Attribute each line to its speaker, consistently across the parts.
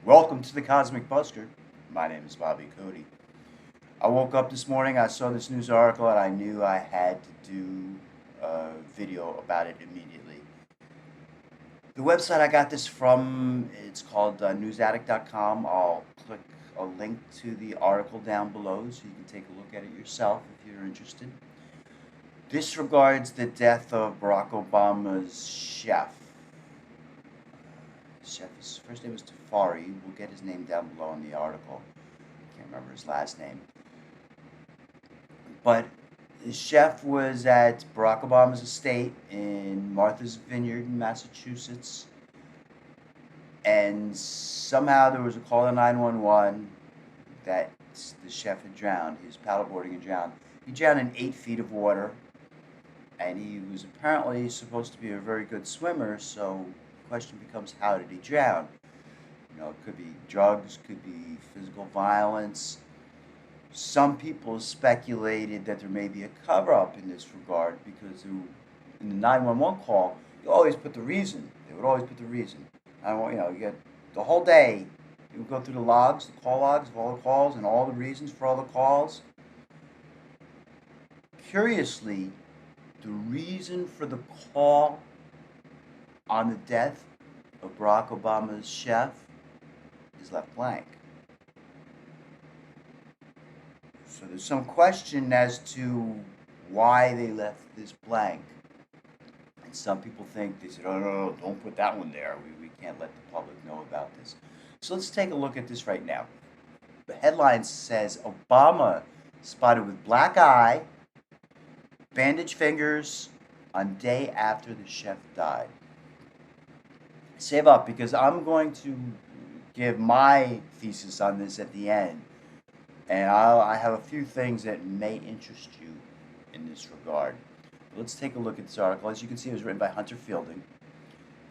Speaker 1: Welcome to the Cosmic Busker. My name is Bobby Codey. I woke up this morning, I saw this news article, and I knew I had to do a video about it immediately. The website I got this from, it's called newsaddict.com. I'll click a link to the article down below so you can take a look at it yourself if you're interested. This regards the death of Barack Obama's chef. His first name was Tafari. We'll get his name down below in the article. Can't remember his last name. But the chef was at Barack Obama's estate in Martha's Vineyard in Massachusetts. And somehow there was a call to 911 that the chef had drowned. He was paddleboarding and drowned. He drowned in 8 feet of water. And he was apparently supposed to be a very good swimmer, so the question becomes, how did he drown? You know, it could be drugs, could be physical violence. Some people speculated that there may be a cover-up in this regard because in the 911 call, you always put the reason. They would always put the reason. You get the whole day, you would go through the logs, the call logs of all the calls and all the reasons for all the calls. Curiously, the reason for the call on the death of Barack Obama's chef is left blank. So there's some question as to why they left this blank. And some people think, they said, oh, no, don't put that one there. We can't let the public know about this. So let's take a look at this right now. The headline says, Obama spotted with black eye, bandaged fingers on day after the chef died. Save up, because I'm going to give my thesis on this at the end. And I have a few things that may interest you in this regard. Let's take a look at this article. As you can see, it was written by Hunter Fielding.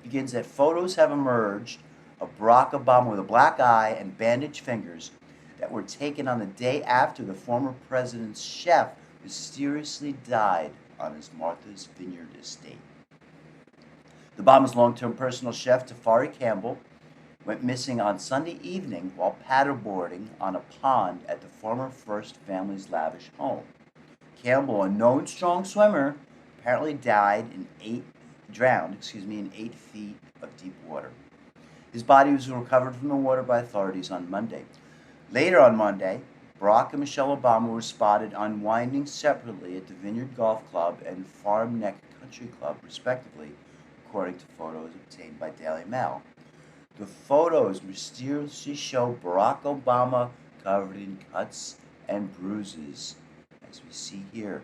Speaker 1: It begins that photos have emerged of Barack Obama with a black eye and bandaged fingers that were taken on the day after the former president's chef mysteriously died on his Martha's Vineyard estate. The Obama's long-term personal chef, Tafari Campbell, went missing on Sunday evening while paddleboarding on a pond at the former First Family's lavish home. Campbell, a known strong swimmer, apparently drowned in 8 feet of deep water. His body was recovered from the water by authorities on Monday. Later on Monday, Barack and Michelle Obama were spotted unwinding separately at the Vineyard Golf Club and Farm Neck Country Club, respectively, according to photos obtained by Daily Mail. The photos mysteriously show Barack Obama covered in cuts and bruises, as we see here.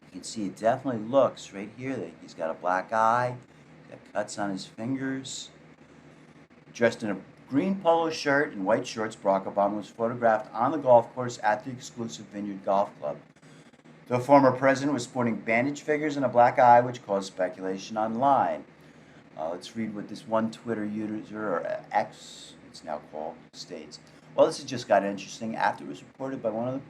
Speaker 1: You can see it definitely looks right here that he's got a black eye, got cuts on his fingers. Dressed in a green polo shirt and white shorts, Barack Obama was photographed on the golf course at the exclusive Vineyard Golf Club. The former president was sporting bandaged fingers and a black eye, which caused speculation online. Let's read what this one Twitter user, or X, it's now called, states. Well, this has just got interesting. After it was reported by one of the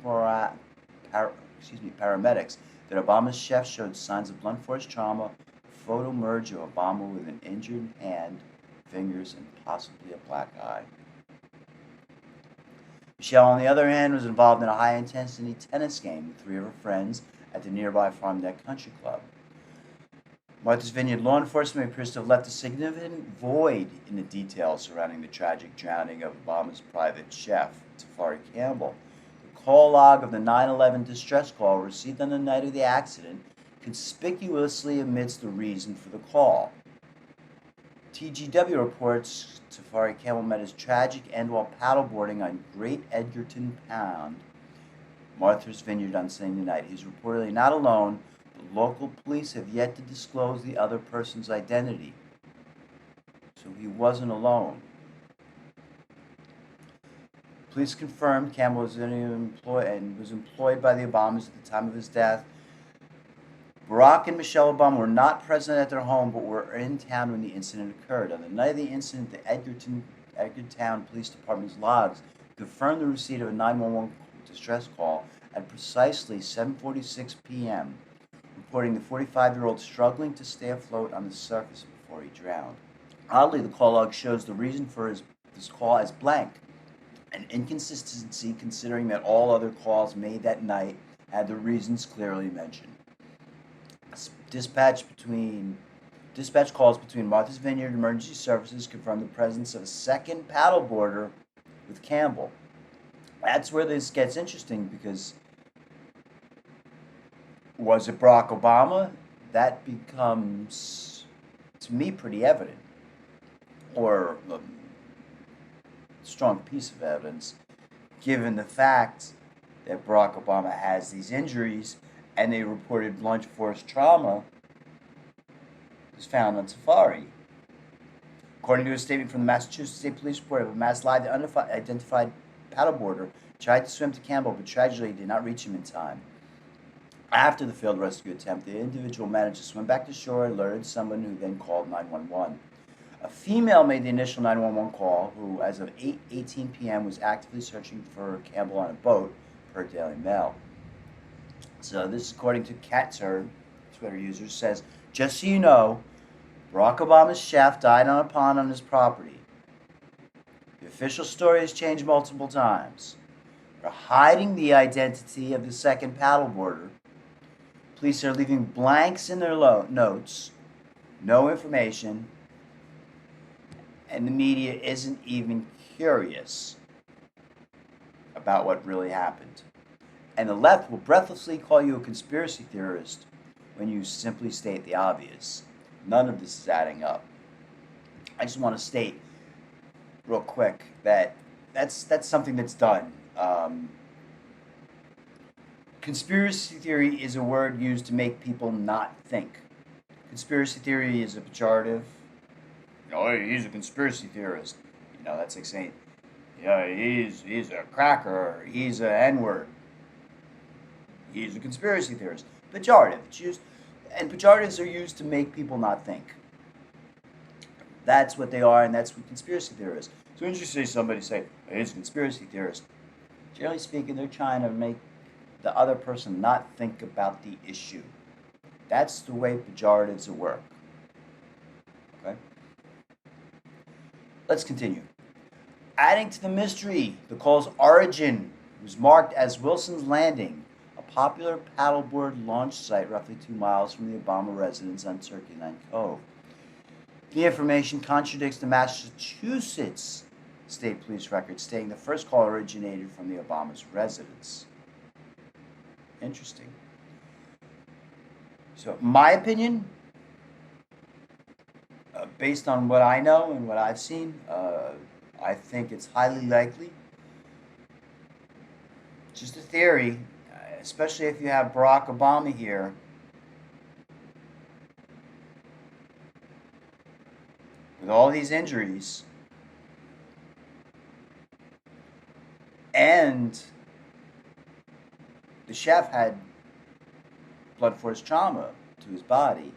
Speaker 1: paramedics that Obama's chef showed signs of blunt force trauma, a photo emerged of Obama with an injured hand, fingers, and possibly a black eye. Michelle, on the other hand, was involved in a high-intensity tennis game with 3 of her friends at the nearby Farm Neck Country Club. Martha's Vineyard law enforcement appears to have left a significant void in the details surrounding the tragic drowning of Obama's private chef, Tafari Campbell. The call log of the 911 distress call received on the night of the accident conspicuously omits the reason for the call. TGW reports Tafari Campbell met his tragic end while paddleboarding on Great Edgerton Pond, Martha's Vineyard, on Sunday night. He's reportedly not alone, but local police have yet to disclose the other person's identity. So he wasn't alone. Police confirmed Campbell was employed by the Obamas at the time of his death. Barack and Michelle Obama were not present at their home, but were in town when the incident occurred. On the night of the incident, the Edgertown Police Department's logs confirmed the receipt of a 911 distress call at precisely 7:46 p.m., reporting the 45-year-old struggling to stay afloat on the surface before he drowned. Oddly, the call log shows the reason for his this call as blank, an inconsistency considering that all other calls made that night had the reasons clearly mentioned. Dispatch calls between Martha's Vineyard Emergency Services confirmed the presence of a second paddleboarder with Campbell. That's where this gets interesting, because was it Barack Obama? That becomes, to me, pretty evident, or a strong piece of evidence, given the fact that Barack Obama has these injuries and they reported blunt force trauma was found on Tafari. According to a statement from the Massachusetts State Police report of a Mass Live, identified paddleboarder tried to swim to Campbell, but tragically did not reach him in time. After the failed rescue attempt, the individual managed to swim back to shore and alerted someone, who then called 911. A female made the initial 911 call, who, as of 8:18 p.m., was actively searching for Campbell on a boat, per Daily Mail. So this is according to Catturd, Twitter user, says, just so you know, Barack Obama's chef died on a pond on his property. The official story has changed multiple times. They're hiding the identity of the second paddleboarder. Police are leaving blanks in their notes, no information, and the media isn't even curious about what really happened. And the left will breathlessly call you a conspiracy theorist when you simply state the obvious. None of this is adding up. I just want to state real quick that that's something that's done. Conspiracy theory is a word used to make people not think. Conspiracy theory is a pejorative. He's a conspiracy theorist. That's like saying, he's a cracker, he's an N-word. He's a conspiracy theorist. Pejorative. It's used, and pejoratives are used to make people not think. That's what they are, and that's what conspiracy theorists. So when you see somebody say, he's a conspiracy theorist, generally speaking, they're trying to make the other person not think about the issue. That's the way pejoratives work. Okay? Let's continue. Adding to the mystery, the call's origin was marked as Wilson's Landing, a popular paddleboard launch site roughly 2 miles from the Obama residence on Turkey Line Cove. The information contradicts the Massachusetts State Police record, stating the first call originated from the Obama's residence. Interesting. So, my opinion, based on what I know and what I've seen, I think it's highly likely. Just a theory, especially if you have Barack Obama here. With all these injuries, and the chef had blunt force trauma to his body,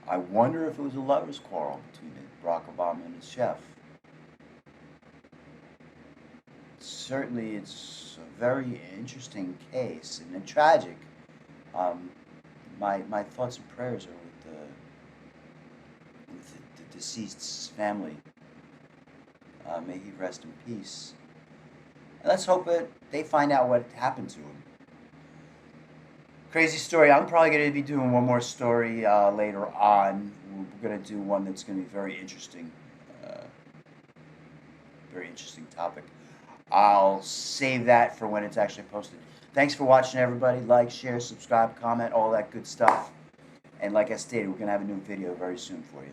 Speaker 1: I wonder if it was a lover's quarrel between Barack Obama and his chef. Certainly, it's a very interesting case and tragic. My thoughts and prayers are with the deceased's family. May he rest in peace. And let's hope that they find out what happened to him. Crazy story. I'm probably going to be doing one more story later on. We're going to do one that's going to be very interesting. Very interesting topic. I'll save that for when it's actually posted. Thanks for watching, everybody. Like, share, subscribe, comment, all that good stuff. And like I stated, we're going to have a new video very soon for you.